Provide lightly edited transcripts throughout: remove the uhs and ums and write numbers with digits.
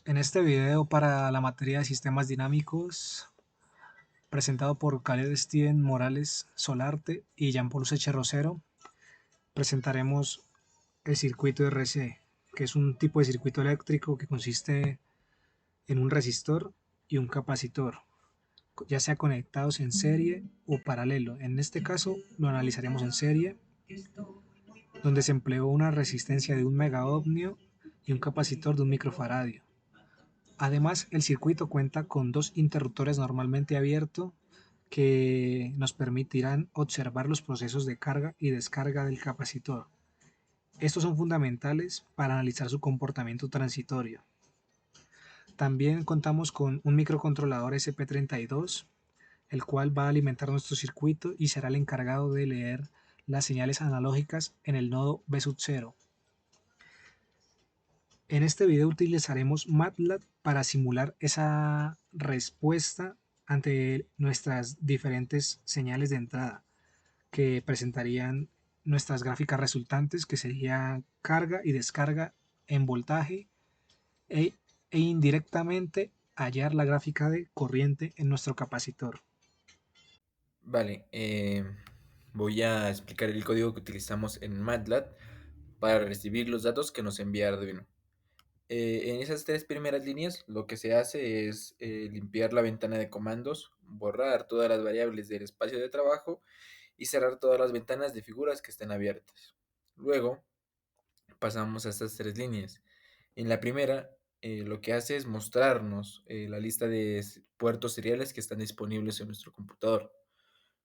En este video para la materia de sistemas dinámicos, presentado por Khaled Steven Morales Solarte y Jean-Paul Seche Rosero, presentaremos el circuito RC, que es un tipo de circuito eléctrico que consiste en un resistor y un capacitor, ya sea conectados en serie o paralelo. En este caso lo analizaremos en serie, donde se empleó una resistencia de 1 megaohmio y un capacitor de 1 microfaradio. Además, el circuito cuenta con dos interruptores normalmente abiertos que nos permitirán observar los procesos de carga y descarga del capacitor. Estos son fundamentales para analizar su comportamiento transitorio. También contamos con un microcontrolador SP32, el cual va a alimentar nuestro circuito y será el encargado de leer las señales analógicas en el nodo B sub 0. En este video utilizaremos MATLAB para simular esa respuesta ante nuestras diferentes señales de entrada que presentarían nuestras gráficas resultantes, que sería carga y descarga en voltaje e indirectamente hallar la gráfica de corriente en nuestro capacitor. Vale, voy a explicar el código que utilizamos en MATLAB para recibir los datos que nos envía Arduino. En esas tres primeras líneas lo que se hace es limpiar la ventana de comandos, borrar todas las variables del espacio de trabajo y cerrar todas las ventanas de figuras que estén abiertas. Luego pasamos a estas tres líneas. En la primera, lo que hace es mostrarnos la lista de puertos seriales que están disponibles en nuestro computador.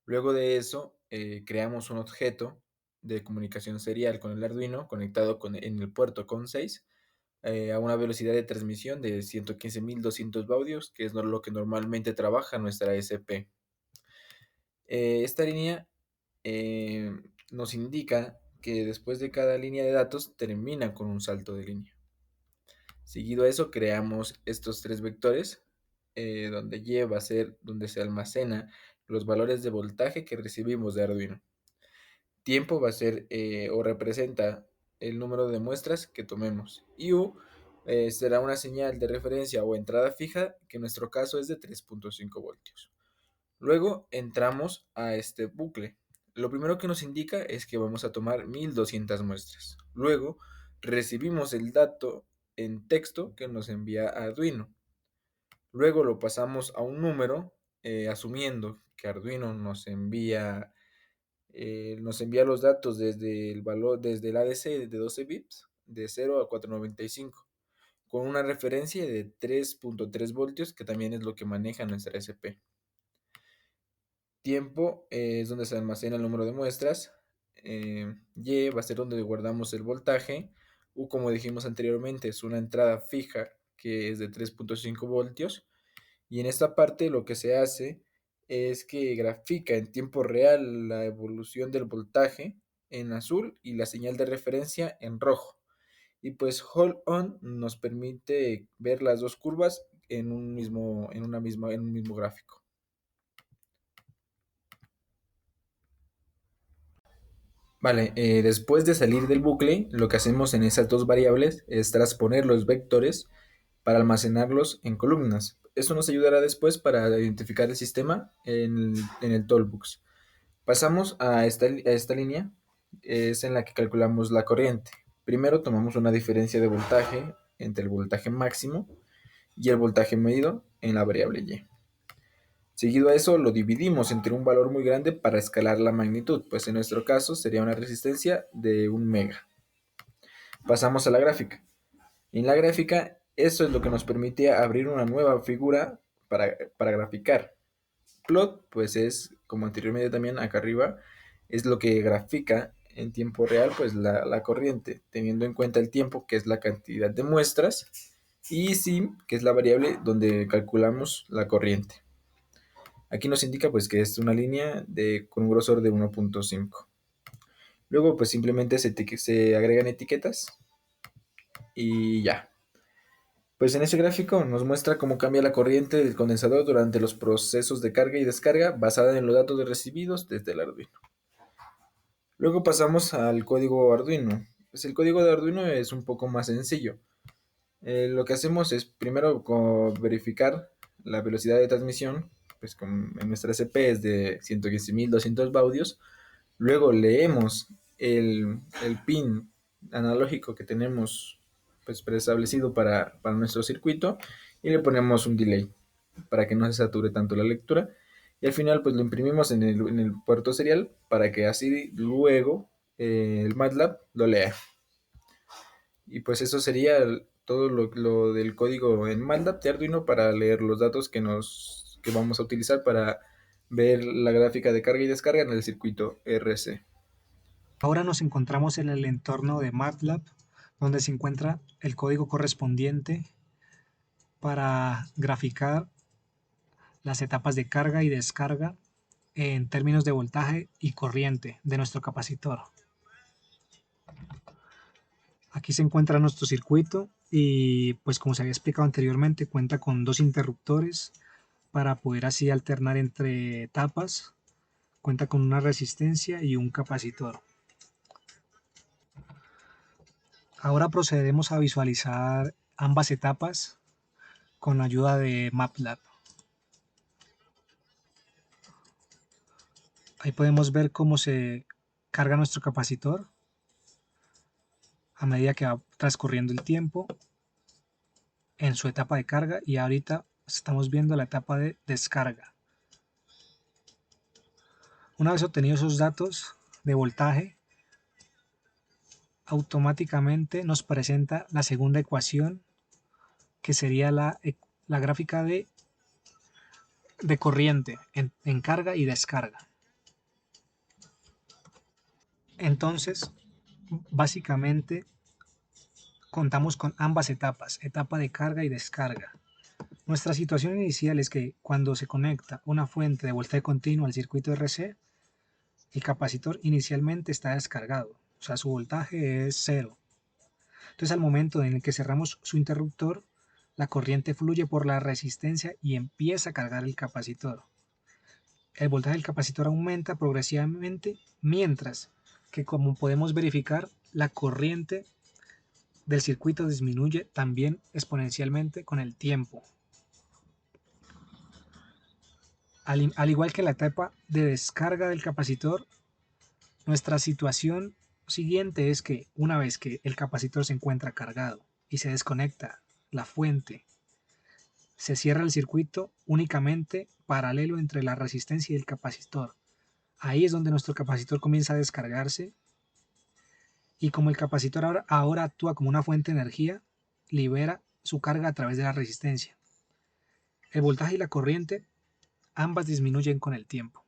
Luego de eso, creamos un objeto de comunicación serial con el Arduino conectado en el puerto COM6 a una velocidad de transmisión de 115.200 baudios, que es lo que normalmente trabaja nuestra SP. Esta línea eh, nos indica que después de cada línea de datos termina con un salto de línea. Seguido a eso, creamos estos tres vectores, donde Y va a ser donde se almacena los valores de voltaje que recibimos de Arduino. Tiempo va a ser o representa el número de muestras que tomemos. Y U será una señal de referencia o entrada fija, que en nuestro caso es de 3.5 voltios. Luego entramos a este bucle. Lo primero que nos indica es que vamos a tomar 1200 muestras. Luego recibimos el dato en texto que nos envía Arduino. Luego lo pasamos a un número, asumiendo que Arduino nos envía los datos desde el valor, desde el ADC de 12 bits, de 0 a 495, con una referencia de 3.3 voltios, que también es lo que maneja nuestra SP. Tiempo es donde se almacena el número de muestras. Y va a ser donde guardamos el voltaje. U, como dijimos anteriormente, es una entrada fija que es de 3.5 voltios. Y en esta parte lo que se hace es que grafica en tiempo real la evolución del voltaje en azul y la señal de referencia en rojo. Y pues Hold On nos permite ver las dos curvas en un mismo gráfico. Vale, después de salir del bucle, lo que hacemos en esas dos variables es transponer los vectores para almacenarlos en columnas. Esto nos ayudará después para identificar el sistema en el Toolbox. Pasamos a esta línea, es en la que calculamos la corriente. Primero tomamos una diferencia de voltaje entre el voltaje máximo y el voltaje medido en la variable y. Seguido a eso lo dividimos entre un valor muy grande para escalar la magnitud, pues en nuestro caso sería una resistencia de 1 mega. Pasamos a la gráfica. En la gráfica, eso es lo que nos permite abrir una nueva figura para graficar. Plot, pues es, como anteriormente también acá arriba, es lo que grafica en tiempo real pues la corriente, teniendo en cuenta el tiempo, que es la cantidad de muestras, y sim, que es la variable donde calculamos la corriente. Aquí nos indica pues que es una línea con un grosor de 1.5. Luego pues simplemente se agregan etiquetas y ya. Pues en ese gráfico nos muestra cómo cambia la corriente del condensador durante los procesos de carga y descarga basada en los datos recibidos desde el Arduino. Luego pasamos al código Arduino. Pues el código de Arduino es un poco más sencillo. Lo que hacemos es primero verificar la velocidad de transmisión, pues en nuestra CP es de 115.200 baudios. Luego leemos el pin analógico que tenemos pues preestablecido para nuestro circuito y le ponemos un delay para que no se sature tanto la lectura. Y al final pues lo imprimimos en el puerto serial para que así luego el MATLAB lo lea. Y pues eso sería todo lo del código en MATLAB de Arduino para leer los datos que vamos a utilizar para ver la gráfica de carga y descarga en el circuito RC. Ahora nos encontramos en el entorno de MATLAB, donde se encuentra el código correspondiente para graficar las etapas de carga y descarga en términos de voltaje y corriente de nuestro capacitor. Aquí se encuentra nuestro circuito y pues como se había explicado anteriormente cuenta con dos interruptores para poder así alternar entre etapas. Cuenta con una resistencia y un capacitor. Ahora procederemos a visualizar ambas etapas con ayuda de MATLAB. Ahí podemos ver cómo se carga nuestro capacitor a medida que va transcurriendo el tiempo en su etapa de carga y ahorita estamos viendo la etapa de descarga. Una vez obtenidos esos datos de voltaje, automáticamente nos presenta la segunda ecuación que sería la gráfica de corriente en carga y descarga. Entonces, básicamente contamos con ambas etapas, etapa de carga y descarga. Nuestra situación inicial es que cuando se conecta una fuente de voltaje continuo al circuito RC, el capacitor inicialmente está descargado, o sea, su voltaje es cero. Entonces, al momento en el que cerramos su interruptor, la corriente fluye por la resistencia y empieza a cargar el capacitor. El voltaje del capacitor aumenta progresivamente, mientras que, como podemos verificar, la corriente del circuito disminuye también exponencialmente con el tiempo. Al igual que la etapa de descarga del capacitor, nuestra situación siguiente es que una vez que el capacitor se encuentra cargado y se desconecta la fuente, se cierra el circuito únicamente paralelo entre la resistencia y el capacitor. Ahí es donde nuestro capacitor comienza a descargarse y como el capacitor ahora actúa como una fuente de energía, libera su carga a través de la resistencia. El voltaje y la corriente ambas disminuyen con el tiempo.